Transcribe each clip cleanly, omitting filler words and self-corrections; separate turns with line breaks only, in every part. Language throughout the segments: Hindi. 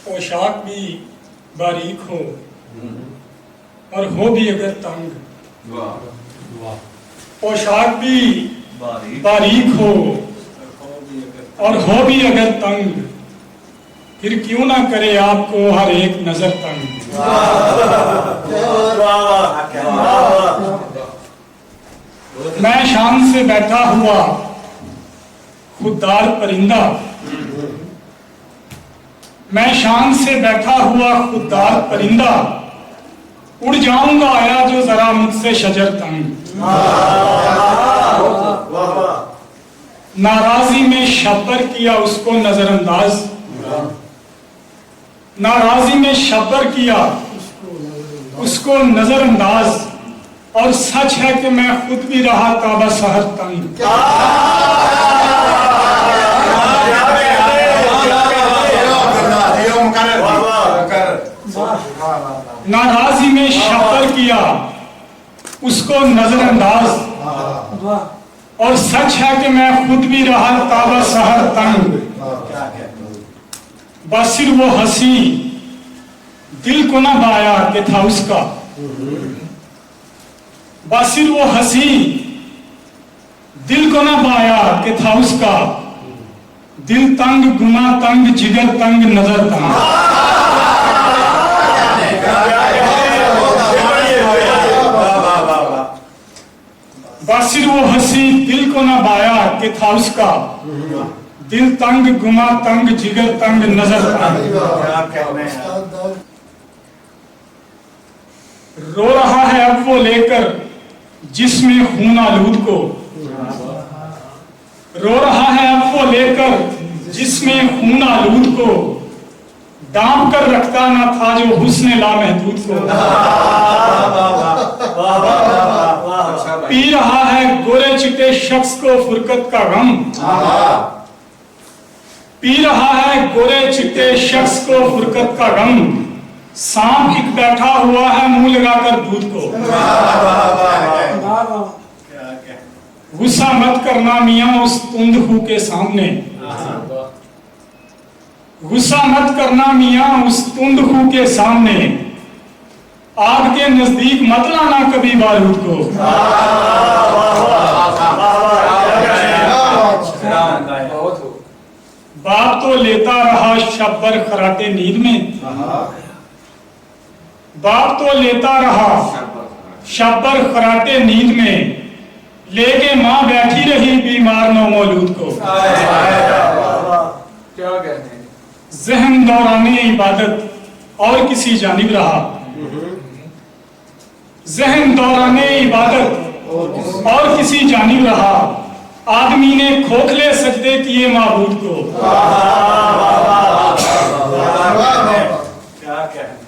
पोशाक भी बारीक हो और हो भी अगर तंग, पोशाक भी बारीक हो और हो भी अगर तंग, फिर क्यों ना करे आपको हर एक नजर तंग। मैं शान से बैठा हुआ खुददार परिंदा, मैं शान से बैठा हुआ खुददार परिंदा, उड़ जाऊंगा आया जो जरा मुझसे शजर तंग। नाराजी में शब्बर किया उसको नजरअंदाज, नाराजी में शब्बर किया उसको नजरअंदाज, और सच है कि मैं खुद भी रहा ताबा सहर तंग। नाराजी में शब्बर किया उसको नजरअंदाज, और सच है कि मैं खुद भी रहा ताबा सहर तंग। बस सिर्फ वो हंसी दिल को ना बाया कि था उसका, बस सिर्फ वो हंसी दिल को ना बाया कि था उसका, दिल तंग गुना तंग जिगर तंग नजर तंग। बस सिर्फ वो हंसी दिल को ना बाया कि था उसका, दिल तंग गुमा तंग जिगर तंग नजर तंग। रो रहा है अब वो लेकर जिसमें खून आलूद को, रो रहा है अब वो लेकर जिसमें खून आलूद को, दाम कर रखता ना था जो हुस्न लामहदूद को। पी रहा है गोरे चिट्टे शख्स को फुरकत का गम, पी रहा है गोरे चिट्टे शख्स को फुरकत का गम, सांप एक बैठा हुआ है मुंह लगाकर दूध को। गुस्सा मत करना मियां उस तुंदखू के सामने, गुस्सा मत करना मियां उस तुंदखू के सामने, आग के नजदीक मत लाना कभी बारूद को। बाप तो लेता रहा शब्बर खराटे नींद में, बाप तो लेता रहा शब्बर खराटे नींद में, लेके माँ बैठी रही बीमार नौ मौलूद को।
क्या कहते हैं?
जहन दौराने इबादत और किसी जानिब रहा, जहन दौराने इबादत और किसी जानिब रहा, आदमी ने खोखले सजदे किए माबूद को।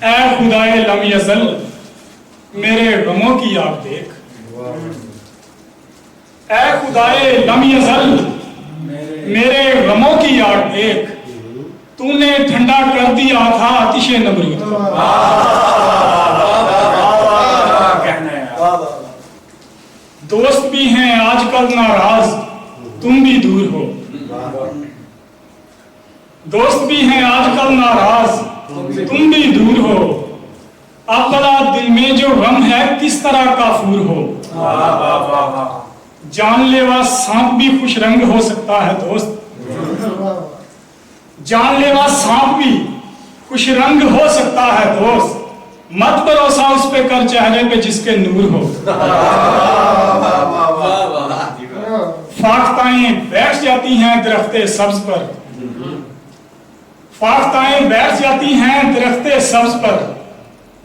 ऐ खुदाए लम यज़ल मेरे गमों की आप देख, ऐ खुदाए लम यज़ल मेरे गमों की आग देख, तूने ठंडा कर दिया था आतिशे नमरूद को। दोस्त भी हैं आजकल नाराज तुम भी दूर हो, दोस्त भी हैं आजकल नाराज तुम भी दूर हो, अब भला दिल में जो गम है किस तरह काफूर हो। जानलेवा सांप भी खुश रंग हो सकता है दोस्त, जानलेवा सांप भी खुश रंग हो सकता है दोस्त, मत भरोसा उस पे कर चेहरे पे जिसके नूर हो। फाख्ताएं बैठ जाती हैं दरख्ते सब्ज पर, फाख्ताएं बैठ जाती हैं दरख्ते सब्ज पर,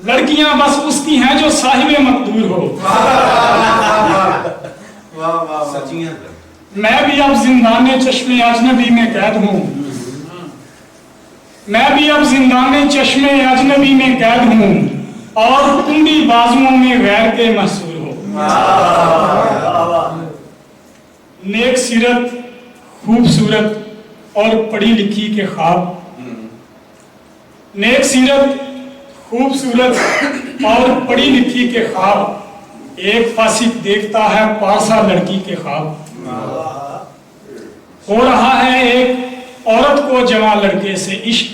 लड़कियां बस उसकी हैं जो साहिबे मकदूर हो। मैं भी अब जिंदाने चश्मे अजनबी में कैद हूं, मैं भी अब जिंदाने चश्मे अजनबी में कैद हूं, और तुम भी बाजुओं में गैर के महसूर हो। नेक सीरत खूबसूरत और पढ़ी लिखी के ख्वाब, नेक सीरत खूबसूरत और पढ़ी लिखी के ख्वाब, एक फासिक देखता है पारसा लड़की के ख्वाब। हो रहा है एक औरत को जवान लड़के से इश्क,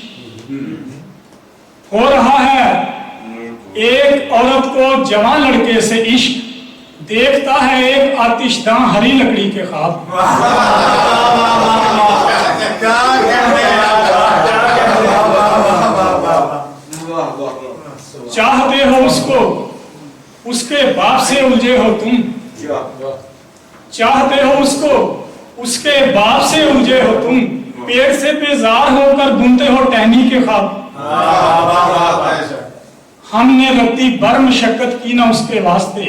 हो रहा है एक औरत को जवान लड़के से इश्क, देखता है एक आतिशदां हरी लकड़ी के ख्वाब। चाहते हो उसको, उसके बाप से उलझे हो तुम। चाहते हो उसको, उसके बाप से उलझे हो तुम। पेड़ से बेजार होकर बुनते हो टहनी के ख्वाब। हमने रत्ती भर मशक्कत की ना उसके वास्ते,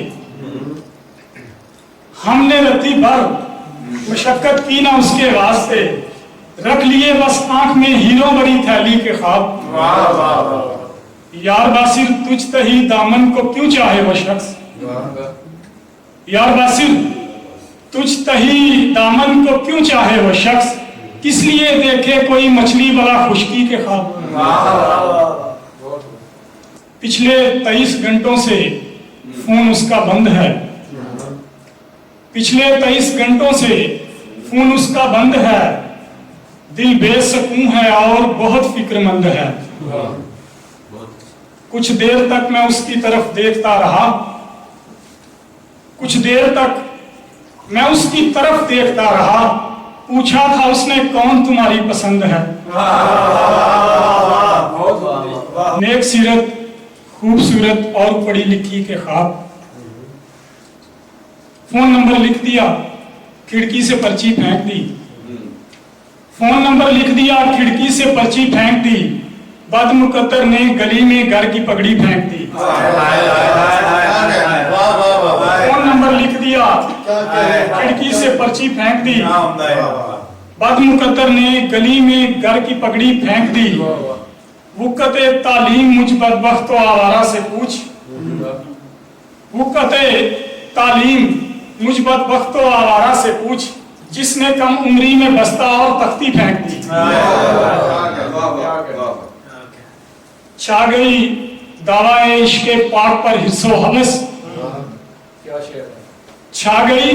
हमने रत्ती भर मशक्कत की ना उसके वास्ते। रख लिए बस आंख में हीरो भरी थैली के ख्वाब। यार बासिर तुझ तही दामन को क्यों चाहे वो शख्स। यार बासिर तुझ तही दामन को क्यों चाहे वो शख्स। किस लिए देखे कोई मछली वाला खुशकी के ख्वाब। पिछले 23 घंटों से फोन उसका बंद है। पिछले 23 घंटों से फोन उसका बंद है। दिल बेसकून है और बहुत फिक्रमंद है। कुछ देर तक मैं उसकी तरफ देखता रहा। कुछ देर तक मैं उसकी तरफ देखता रहा। पूछा था उसने कौन तुम्हारी पसंद है। नेक सीरत, खूबसूरत और पढ़ी लिखी के ख्वाब। फोन नंबर लिख दिया, खिड़की से पर्ची फेंक दी। फोन नंबर लिख दिया, खिड़की से पर्ची फेंक दी। बदमुकद्दर ने गली में घर की पगड़ी फेंक दी। फोन नंबर लिख दिया, खिड़की से पर्ची फेंक दी। बदमुकद्दर ने गली में घर की पगड़ी फेंक दी। वुक़्त-ए तालीम मुझ बदबख्त व आवारा से पूछ। वुक़्त-ए तालीम मुझ बदबख्त व आवारा से पूछ। जिसने कम उम्री में बस्ता और तख्ती फेंक दी। छा गई दावाए इश्क़े पाक पर हिस्सो हवस। छा गई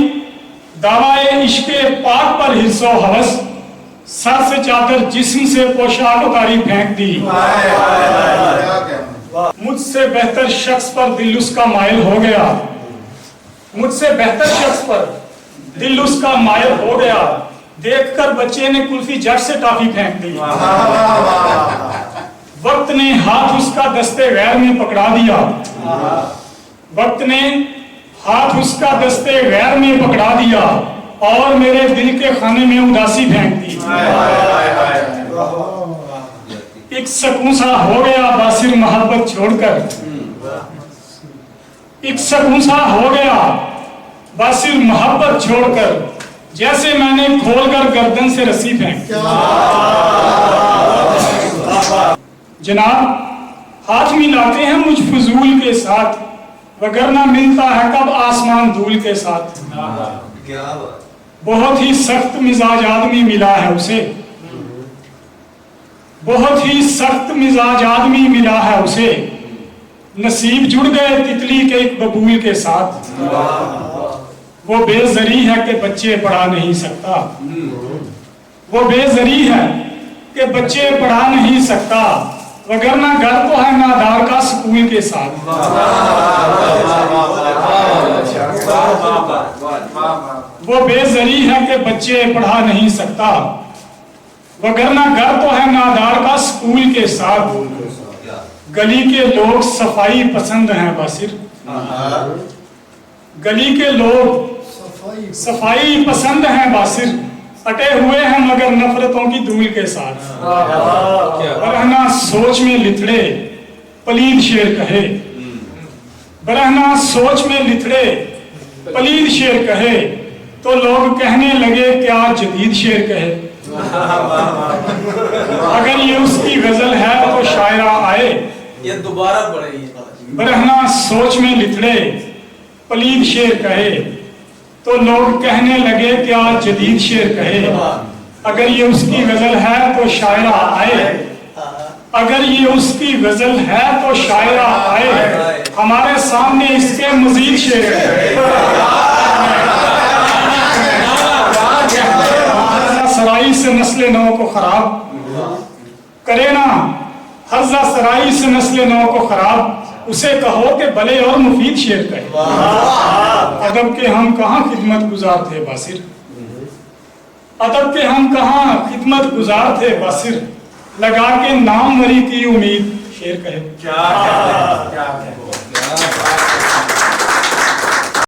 दावाए इश्क़े पाक पर हिस्सो हवस। सर से चादर जिस्म से पोशाक उतारी फेंक दी। मुझसे बेहतर शख्स पर दिल उसका मायल हो गया। मुझसे बेहतर शख्स पर दिल उसका मायल हो गया। देखकर बच्चे ने कुल्फी जट से टॉफी फेंक दी। वक्त ने हाथ उसका दस्ते गैर में पकड़ा दिया। वक्त ने हाथ उसका दस्ते गैर में पकड़ा दिया और मेरे दिल के खाने में उदासी फेंक दी। एक सकून सा हो गया बासिर मोहब्बत छोड़कर। एक सकून सा हो गया बासिर मोहब्बत छोड़कर। जैसे मैंने खोलकर गर्दन से रस्सी फेंक। जनाब हाथ मिलाते हैं मुझ फजूल के साथ, वगरना मिलता है कब आसमान धूल के साथ। बहुत ही सख्त मिजाज आदमी मिला है उसे। बहुत ही सख्त मिजाज आदमी मिला है उसे। नसीब जुड़ गए तितली के एक बबूल के साथ। वो बेजरी है कि बच्चे पढ़ा नहीं सकता। वो बेजरी है कि बच्चे पढ़ा नहीं सकता, वगरना घर तो है नादार का स्कूल के साथ। वो बेजरी है कि बच्चे पढ़ा नहीं सकता, वगरना घर तो है नादार का स्कूल के साथ। गली के लोग सफाई पसंद हैं बासिर। गली के लोग सफाई पसंद हैं बासिर। अटे हुए हैं मगर नफरतों की धूल के साथ। बरहना सोच में लिथड़े पलीद शेर कहे। बरहना सोच में लिथड़े पलीद शेर कहे तो लोग कहने लगे क्या जदीद शेर कहे। अगर ये उसकी गजल है तो शायरा आए।
ये दोबारा पढ़ेगी।
बरहना सोच में लिथड़े पलीद शेर कहे तो लोग कहने लगे क्या जदीद शेर कहे। अगर ये उसकी गजल है तो शायरा आए। अगर ये उसकी गजल है तो शायरा आए। हमारे सामने इसके मजीद शेर सराई से नस्ल नौ को खराब करे ना हर्जा सराई से नस्ल नौ को खराब, उसे कहो कि भले और मुफीद शेर कहे। अदब के हम कहाँ खिदमत गुजार थे बासिर, अदब के हम कहाँ खिदमत गुजार थे बासिर, लगा के नाम मरी की उम्मीद शेर कहे।
क्या